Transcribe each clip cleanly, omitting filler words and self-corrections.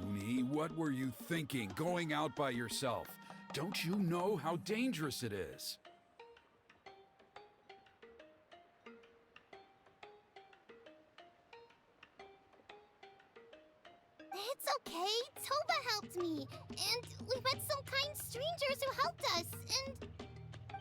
Huni, what were you thinking going out by yourself? Don't you know how dangerous it is? It's okay. Toba helped me. And we met some kind strangers who helped us. And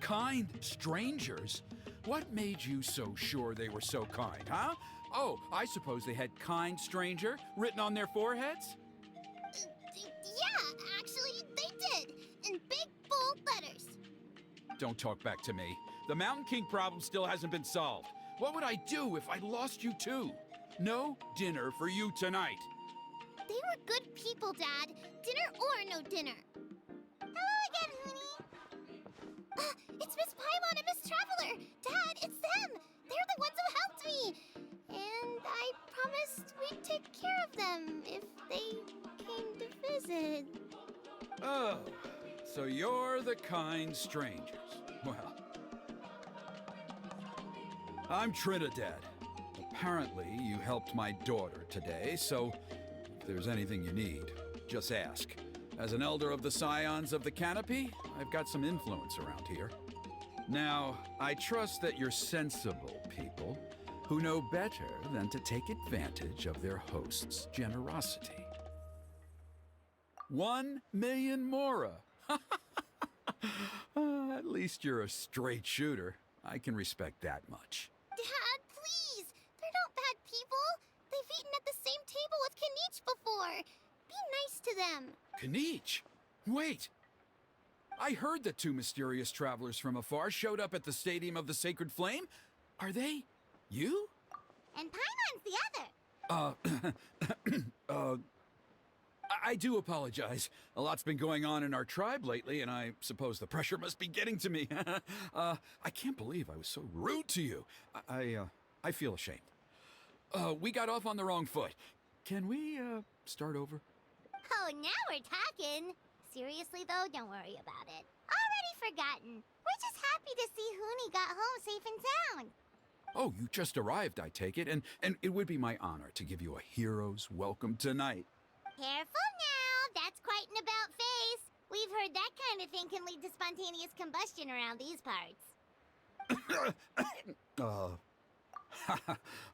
Kind strangers? What made you so sure they were so kind, huh? Oh, I suppose they had kind stranger written on their foreheads? yeah, actually, they did. In big, bold letters. Don't talk back to me. The Mountain King problem still hasn't been solved. What would I do if I lost you too? No dinner for you tonight. They were good people, Dad. Dinner or no dinner. Hello again, Huni. It's Miss Paimon and Miss Traveler. Dad, it's them. They're the ones who helped me. And I promised we'd take care of them if they came to visit. Oh, so you're the kind strangers. Well, I'm Trinidad. Apparently, you helped my daughter today, so if there's anything you need, just ask. As an elder of the Scions of the Canopy, I've got some influence around here. Now, I trust that you're sensible people who know better than to take advantage of their host's generosity. 1 million mora! At least you're a straight shooter. I can respect that much. Dad, please. They're not bad people. They've eaten at the same table with Kanich before. Be nice to them. Kanich? Wait! I heard that 2 mysterious travelers from afar showed up at the Stadium of the Sacred Flame. Are they you? And Paimon's the other. I do apologize. A lot's been going on in our tribe lately, and I suppose the pressure must be getting to me. I can't believe I was so rude to you. I feel ashamed. We got off on the wrong foot. Can we, start over? Oh, now we're talking. Seriously, though, don't worry about it. Already forgotten. We're just happy to see Huni got home safe and sound. Oh, you just arrived, I take it, and it would be my honor to give you a hero's welcome tonight. Careful now. That's quite an about face. We've heard that kind of thing can lead to spontaneous combustion around these parts.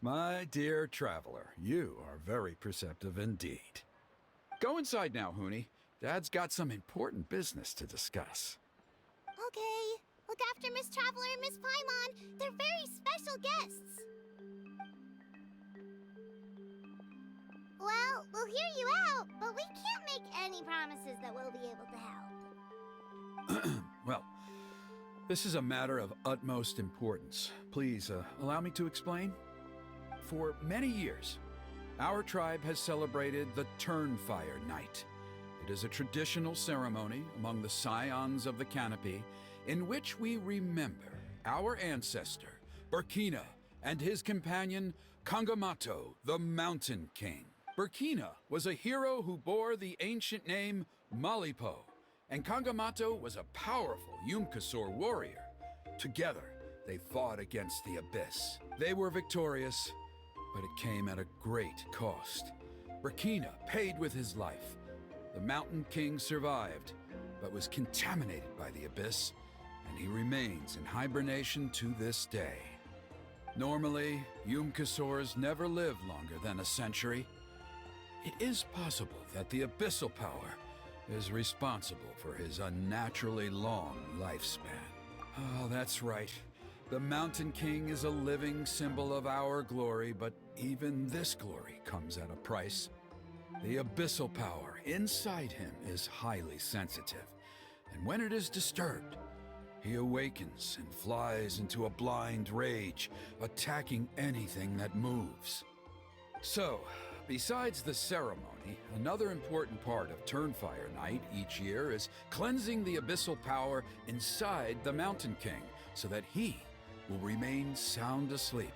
My dear traveler, you are very perceptive indeed. Go inside now, Huni. Dad's got some important business to discuss. Okay. Look after Miss Traveler and Miss Paimon. They're very special guests. Well, we'll hear you out, but we can't make any promises that we'll be able to help. Well, this is a matter of utmost importance. Please, allow me to explain. For many years, our tribe has celebrated the Turnfire Night. It is a traditional ceremony among the Scions of the Canopy in which we remember our ancestor, Burkina, and his companion, Kangamato, the Mountain King. Burkina was a hero who bore the ancient name Malipo, and Kangamato was a powerful Yupanqui warrior. Together, they fought against the Abyss. They were victorious, but it came at a great cost. Burkina paid with his life. The Mountain King survived, but was contaminated by the Abyss, and he remains in hibernation to this day. Normally, Yupanqui never live longer than a century. It is possible that the abyssal power is responsible for his unnaturally long lifespan. Oh, that's right. The Mountain King is a living symbol of our glory, but even this glory comes at a price. The abyssal power inside him is highly sensitive, and when it is disturbed, he awakens and flies into a blind rage, attacking anything that moves. So, besides the ceremony, another important part of Turnfire Night each year is cleansing the abyssal power inside the Mountain King so that he will remain sound asleep.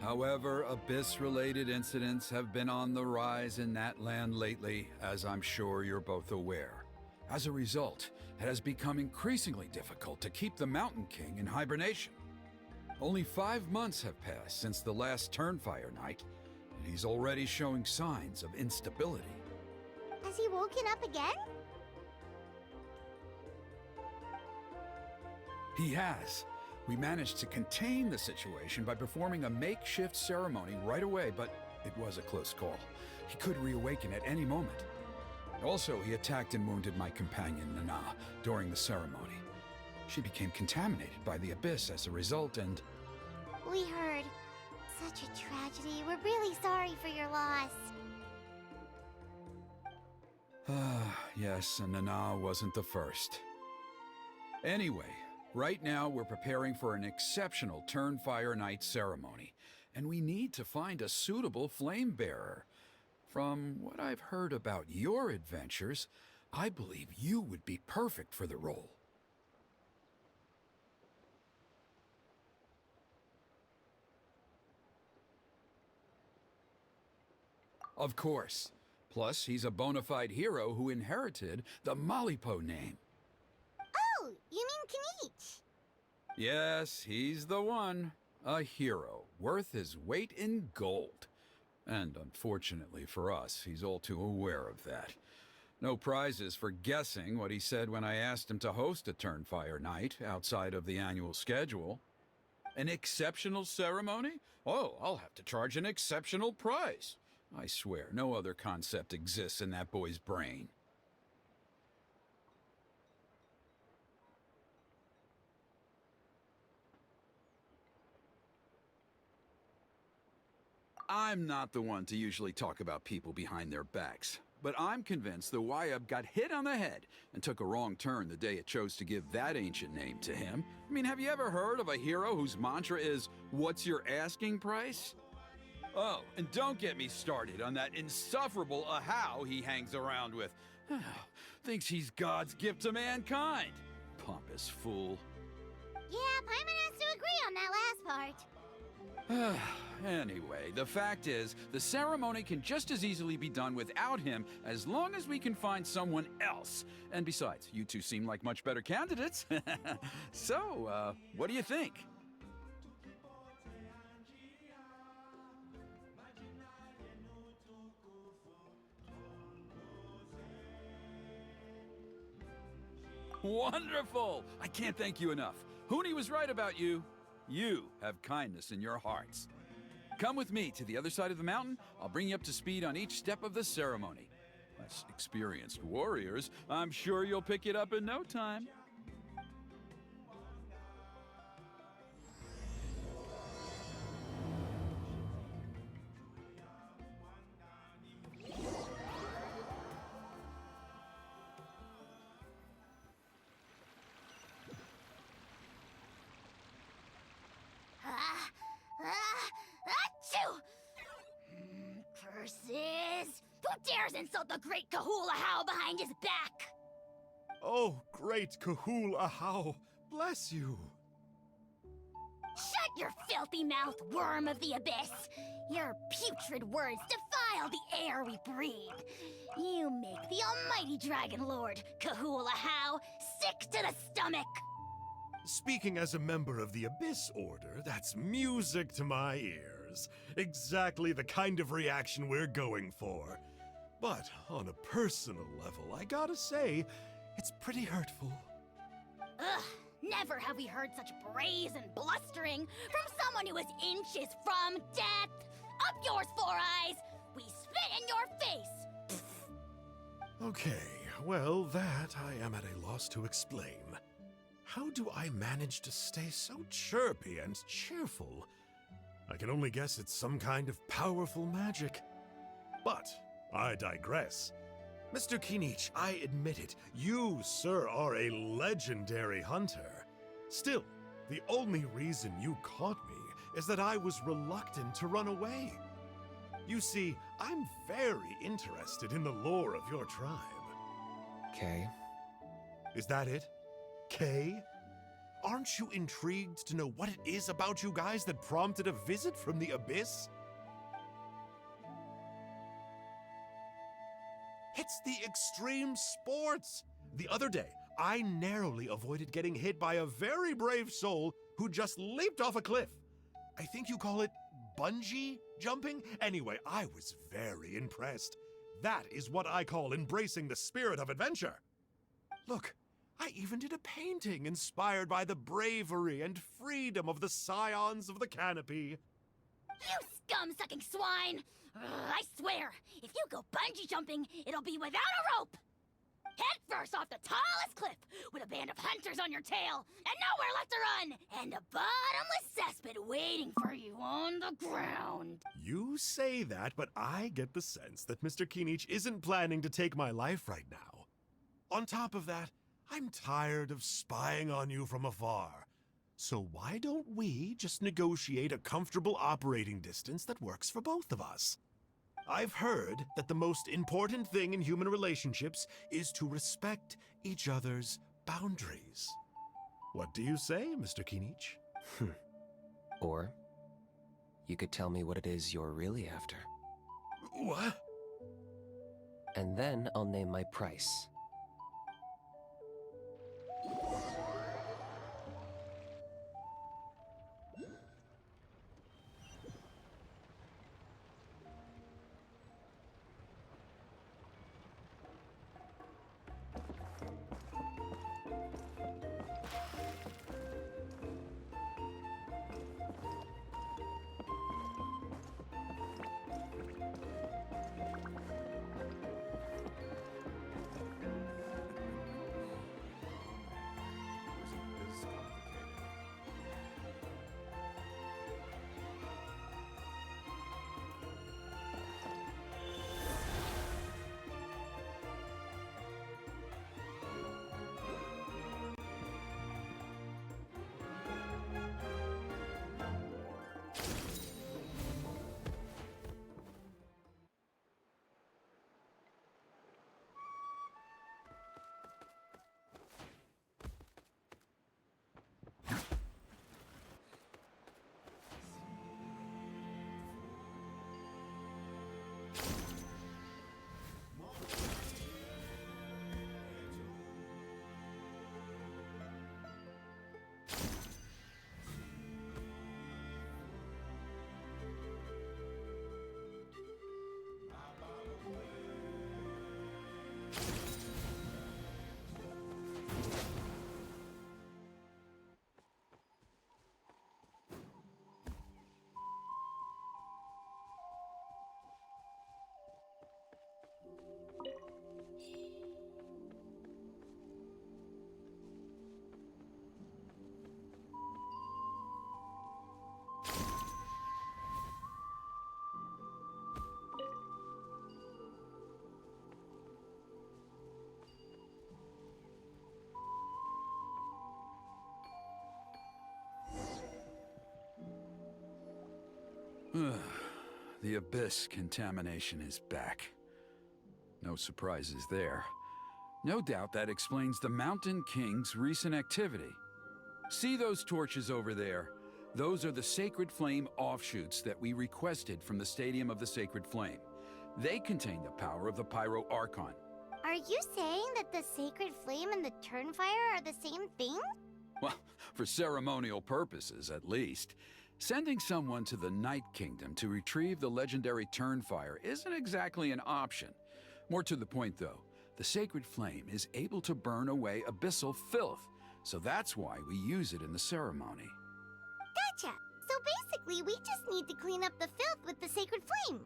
However, Abyss-related incidents have been on the rise in Natlan lately, as I'm sure you're both aware. As a result, it has become increasingly difficult to keep the Mountain King in hibernation. Only 5 months have passed since the last Turnfire Night, and he's already showing signs of instability. Has he woken up again? He has. We managed to contain the situation by performing a makeshift ceremony right away, but it was a close call. He could reawaken at any moment. Also, he attacked and wounded my companion, Nana, during the ceremony. She became contaminated by the Abyss as a result, and... We heard. Such a tragedy. We're really sorry for your loss. Yes, and Nana wasn't the first. Anyway, right now we're preparing for an exceptional Turnfire night ceremony, and we need to find a suitable flame bearer. From what I've heard about your adventures, I believe you would be perfect for the role. Of course. Plus, he's a bona fide hero who inherited the Malipo name. Oh, you mean Kinich? Yes, he's the one. A hero, worth his weight in gold. And unfortunately for us, he's all too aware of that. No prizes for guessing what he said when I asked him to host a Turnfire night outside of the annual schedule. An exceptional ceremony? Oh, I'll have to charge an exceptional price. I swear, no other concept exists in that boy's brain. I'm not the one to usually talk about people behind their backs, but I'm convinced the Wayab got hit on the head and took a wrong turn the day it chose to give that ancient name to him. I mean, have you ever heard of a hero whose mantra is, "What's your asking price?" Oh, and don't get me started on that insufferable Ahau he hangs around with. Thinks he's God's gift to mankind. Pompous fool. Yeah, Paimon has to agree on that last part. Anyway, the fact is, the ceremony can just as easily be done without him as long as we can find someone else. And besides, you two seem like much better candidates. So, what do you think? Wonderful! I can't thank you enough. Huni was right about you. You have kindness in your hearts. Come with me to the other side of the mountain. I'll bring you up to speed on each step of the ceremony. As experienced warriors, I'm sure you'll pick it up in no time. Achoo! Curses! Who dares insult the great Kahula How behind his back? Oh, great Kahul Ahau, bless you. Shut your filthy mouth, worm of the abyss! Your putrid words defile the air we breathe. You make the almighty Dragon Lord, Kahula How, sick to the stomach! Speaking as a member of the Abyss Order, that's music to my ears. Exactly the kind of reaction we're going for. But on a personal level, I gotta say, it's pretty hurtful. Ugh, never have we heard such brazen blustering from someone who is inches from death! Up yours, Four Eyes! We spit in your face! Okay, well, that I am at a loss to explain. How do I manage to stay so chirpy and cheerful? I can only guess it's some kind of powerful magic. But I digress. Mr. Kinich, I admit it, you, sir, are a legendary hunter. Still, the only reason you caught me is that I was reluctant to run away. You see, I'm very interested in the lore of your tribe. Okay. Is that it? Kay? Aren't you intrigued to know what it is about you guys that prompted a visit from the Abyss? It's the extreme sports! The other day, I narrowly avoided getting hit by a very brave soul who just leaped off a cliff. I think you call it bungee jumping? Anyway, I was very impressed. That is what I call embracing the spirit of adventure. Look, I even did a painting inspired by the bravery and freedom of the scions of the canopy. You scum-sucking swine! I swear, if you go bungee jumping, it'll be without a rope! Head first off the tallest cliff, with a band of hunters on your tail, and nowhere left to run, and a bottomless cesspit waiting for you on the ground. You say that, but I get the sense that Mr. Kinich isn't planning to take my life right now. On top of that, I'm tired of spying on you from afar. So why don't we just negotiate a comfortable operating distance that works for both of us? I've heard that the most important thing in human relationships is to respect each other's boundaries. What do you say, Mr. Kinich? Or, you could tell me what it is you're really after. What? And then I'll name my price. The abyss contamination is back. No surprises there. No doubt that explains the Mountain King's recent activity. See those torches over there? Those are the Sacred Flame offshoots that we requested from the Stadium of the Sacred Flame. They contain the power of the Pyro Archon. Are you saying that the Sacred Flame and the Turnfire are the same thing? Well, for ceremonial purposes, at least. Sending someone to the Night Kingdom to retrieve the legendary Turnfire isn't exactly an option. More to the point, though, the Sacred Flame is able to burn away abyssal filth, so that's why we use it in the ceremony. Gotcha! So basically, we just need to clean up the filth with the Sacred Flame.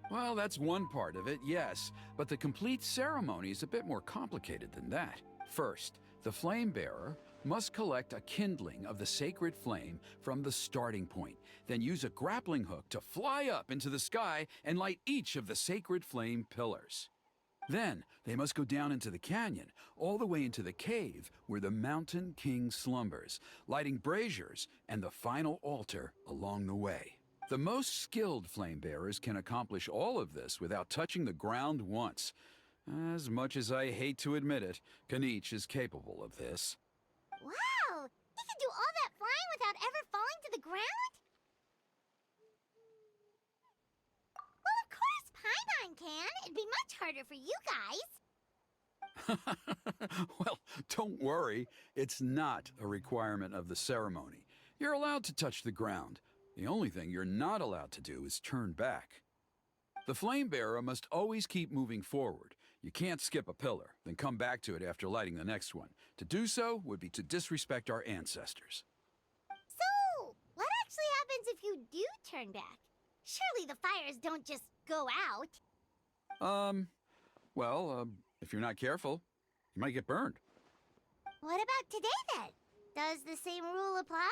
Well, that's one part of it, yes, but the complete ceremony is a bit more complicated than that. First, the flame bearer must collect a kindling of the sacred flame from the starting point, then use a grappling hook to fly up into the sky and light each of the sacred flame pillars. Then, they must go down into the canyon, all the way into the cave where the Mountain King slumbers, lighting braziers and the final altar along the way. The most skilled flame bearers can accomplish all of this without touching the ground once. As much as I hate to admit it, Kinich is capable of this. Wow! He can do all that flying without ever falling to the ground? Well, of course Paimon can. It'd be much harder for you guys. Well, don't worry. It's not a requirement of the ceremony. You're allowed to touch the ground. The only thing you're not allowed to do is turn back. The flame bearer must always keep moving forward. You can't skip a pillar, then come back to it after lighting the next one. To do so would be to disrespect our ancestors. So, what actually happens if you do turn back? Surely the fires don't just go out. If you're not careful, you might get burned. What about today then? Does the same rule apply?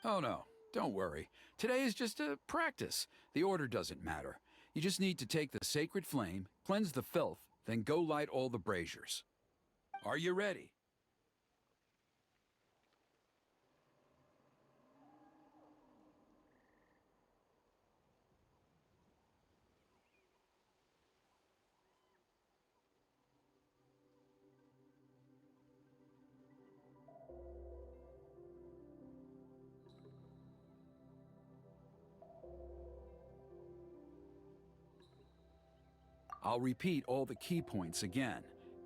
Oh no, don't worry. Today is just a practice. The order doesn't matter. You just need to take the sacred flame, cleanse the filth, then go light all the braziers. Are you ready? I'll repeat all the key points again.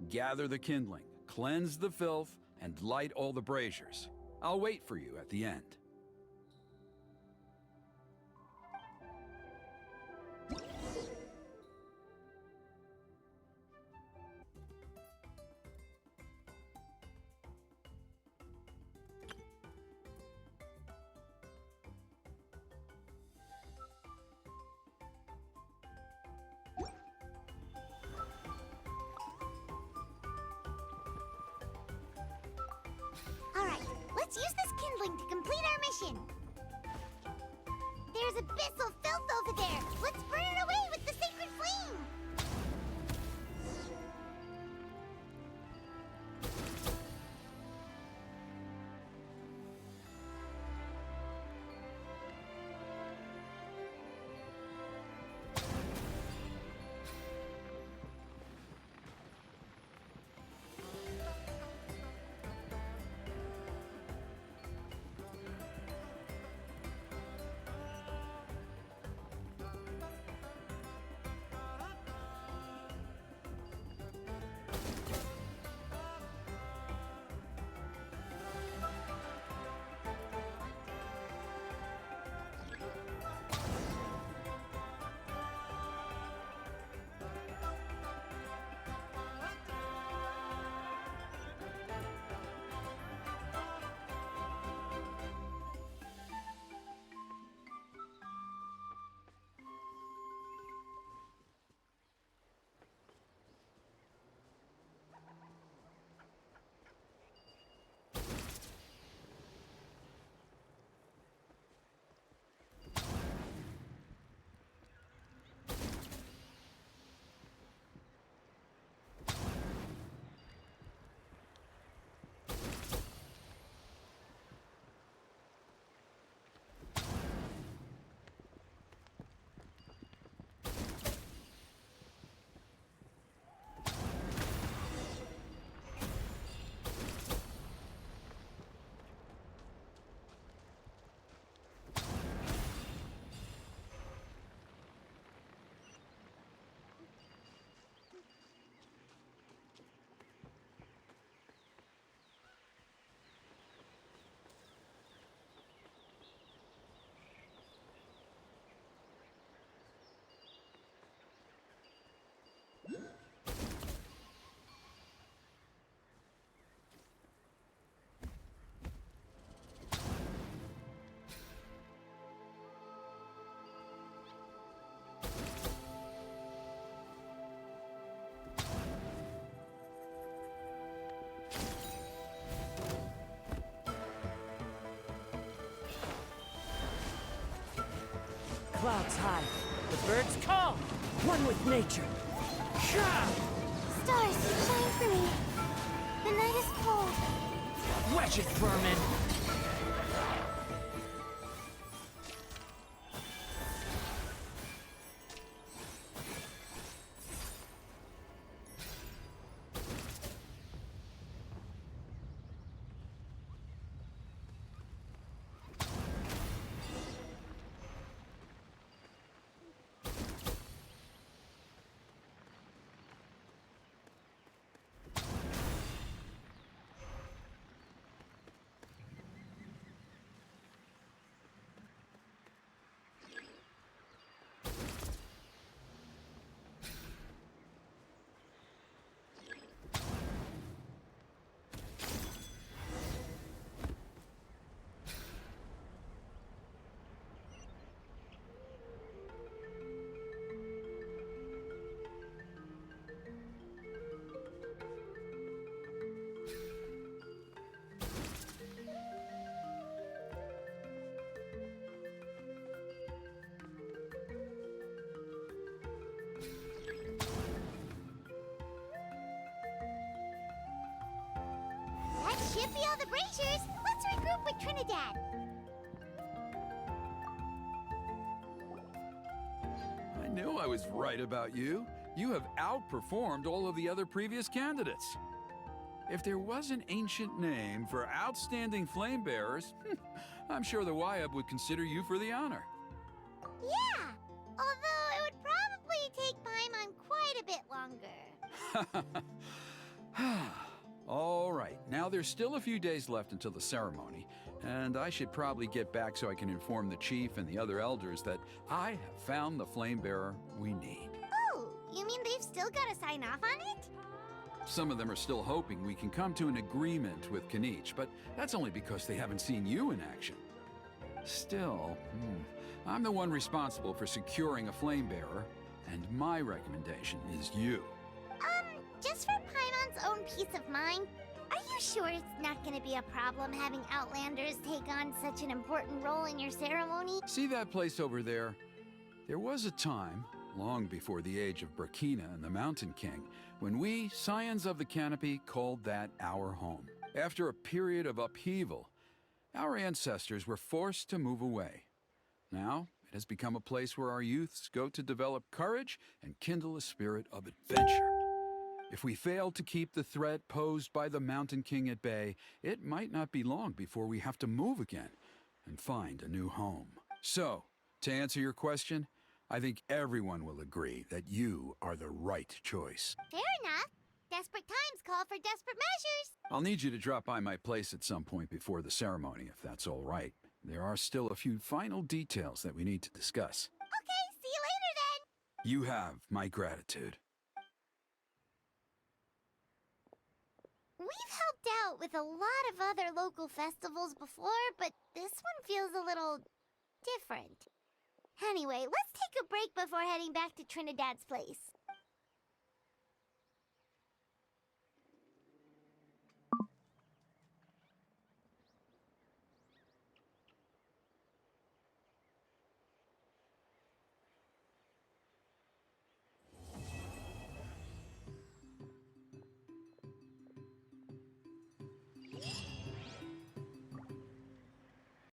Gather the kindling, cleanse the filth, and light all the braziers. I'll wait for you at the end. Alright, let's use this kindling to complete our mission. There's abyssal filth over there. Let's burn it away with the sacred flame. Clouds high, the birds call, one with nature. Stars, shine for me. The night is cold. Wretched vermin! should be all the braziers. Let's regroup with Trinidad. I knew I was right about you. You have outperformed all of the other previous candidates. If there was an ancient name for outstanding flame bearers, I'm sure the Wyab would consider you for the honor. Yeah, although it would probably take Paimon quite a bit longer. All right, now there's still a few days left until the ceremony, and I should probably get back so I can inform the chief and the other elders that I have found the flame bearer we need. Oh, you mean they've still got to sign off on it? Some of them are still hoping we can come to an agreement with Kinich, but that's only because they haven't seen you in action. Still, I'm the one responsible for securing a flame bearer, and my recommendation is you. Just for Paimon's own peace of mind, are you sure it's not going to be a problem having Outlanders take on such an important role in your ceremony? See that place over there? There was a time, long before the age of Burkina and the Mountain King, when we, Scions of the Canopy, called that our home. After a period of upheaval, our ancestors were forced to move away. Now, it has become a place where our youths go to develop courage and kindle a spirit of adventure. If we fail to keep the threat posed by the Mountain King at bay, it might not be long before we have to move again and find a new home. So, to answer your question, I think everyone will agree that you are the right choice. Fair enough. Desperate times call for desperate measures. I'll need you to drop by my place at some point before the ceremony, if that's all right. There are still a few final details that we need to discuss. Okay, see you later then. You have my gratitude. We've helped out with a lot of other local festivals before, but this one feels a little different. Anyway, let's take a break before heading back to Trinidad's place.